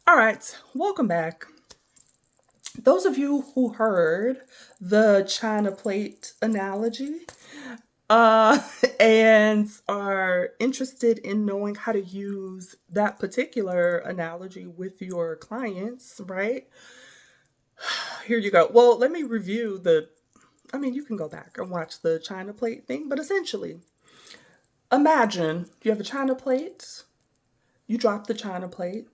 All right, welcome back. Those of you who heard the China plate analogy uh, and are interested in knowing how to use that particular analogy with your clients, right? Here you go. Well, let me review you can go back and watch the China plate thing, but essentially, imagine you have a China plate, you drop the China plate,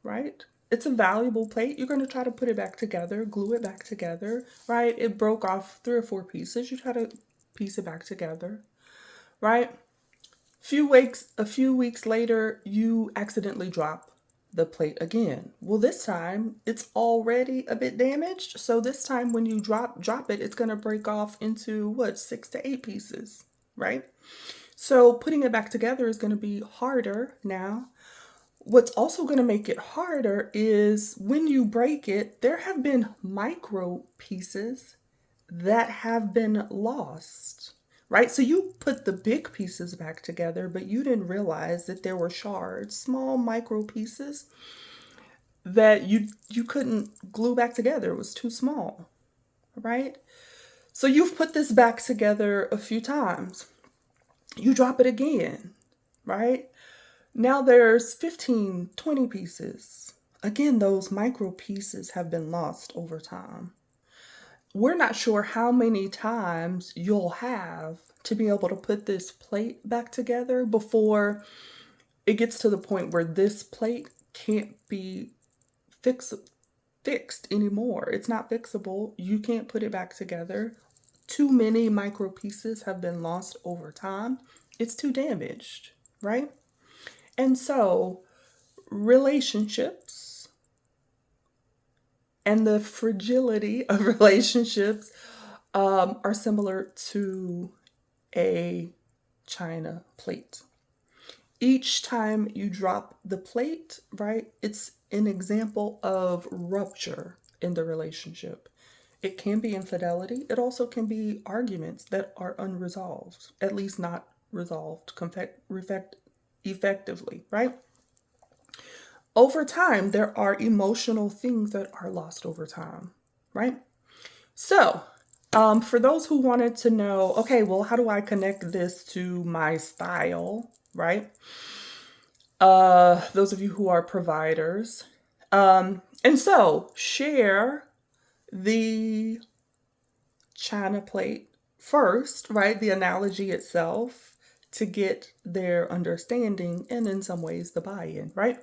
right? It's a valuable plate. You're going to try to put it back together, glue it back together, right? It broke off 3 or 4 pieces. You try to piece it back together, right? A few weeks later, you accidentally drop the plate again. Well, this time it's already a bit damaged. So this time when you drop it, it's going to break off into what, 6 to 8 pieces, right? So putting it back together is going to be harder now. What's also going to make it harder is when you break it, there have been micro pieces that have been lost, right? So you put the big pieces back together, but you didn't realize that there were shards, small micro pieces that you couldn't glue back together. It was too small, right? So you've put this back together a few times. You drop it again, right? Now there's 15, 20 pieces. Again, those micro pieces have been lost over time. We're not sure how many times you'll have to be able to put this plate back together before it gets to the point where this plate can't be fix- fixed anymore. It's not fixable. You can't put it back together. Too many micro pieces have been lost over time. It's too damaged, right? And so relationships and the fragility of relationships are similar to a china plate. Each time you drop the plate, right, it's an example of rupture in the relationship. It can be infidelity. It also can be arguments that are unresolved, at least not resolved effectively, right? Over time, there are emotional things that are lost over time, right? So, for those who wanted to know, okay, well, how do I connect this to my style, right? Those of you who are providers. And so, share the china plate first, right? The analogy itself to get their understanding and in some ways the buy in, right?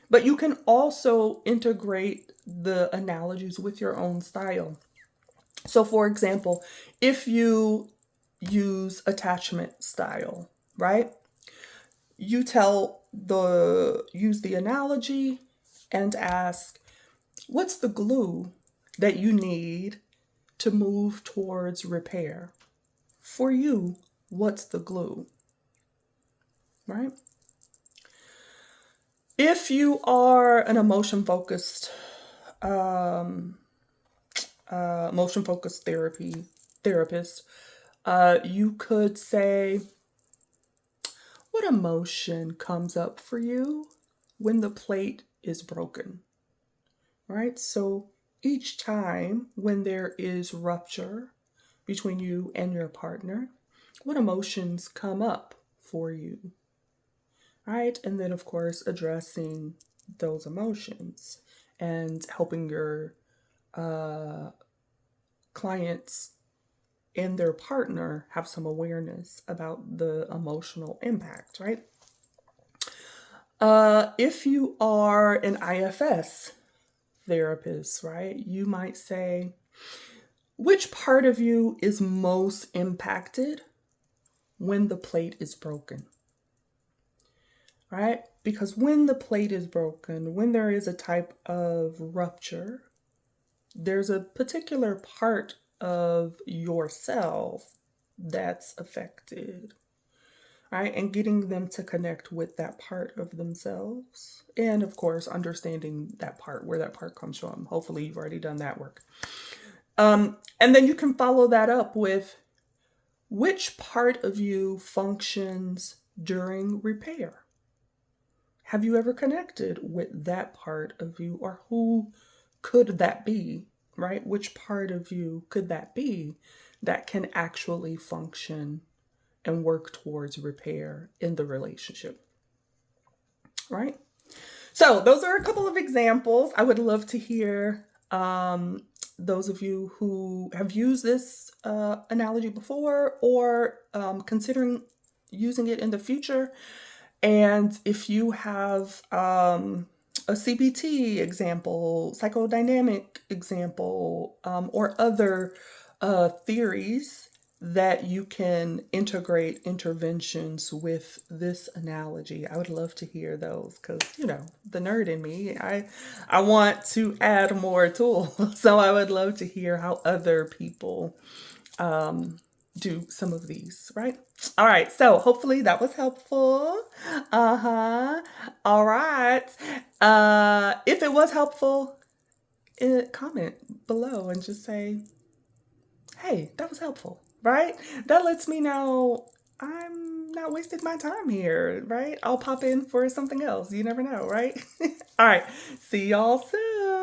But you can also integrate the analogies with your own style. So, for example, if you use attachment style, right? You use the analogy and ask, what's the glue that you need to move towards repair? For you, what's the glue, right? If you are an um, emotion focused therapist, you could say, what emotion comes up for you when the plate is broken? Right? So each time when there is rupture between you and your partner, what emotions come up for you? Right? And then, of course, addressing those emotions and helping your uh, clients and their partner have some awareness about the emotional impact, right? If you are an IFS therapist, right, you might say, which part of you is most impacted when the plate is broken, right? Because when the plate is broken, when there is a type of rupture, there's a particular part of yourself that's affected, right? And getting them to connect with that part of themselves. And of course, understanding that part, where that part comes from. Hopefully, you've already done that work. And then you can follow that up with which part of you functions during repair? Have you ever connected with that part of you, or who could that be, right? Which part of you could that be that can actually function and work towards repair in the relationship, right? So, those are a couple of examples. I would love to hear those of you who have used this analogy before or considering using it in the future. And if you have a CBT example, psychodynamic example, or other theories that you can integrate interventions with this analogy, I would love to hear those because, the nerd in me, I want to add more tools. So I would love to hear how other people do some of these, right? All right, so hopefully that was helpful. Uh-huh. All right. If it was helpful, comment below and just say, hey, that was helpful, right? That lets me know I'm not wasting my time here, right? I'll pop in for something else. You never know, right? All right. See y'all soon.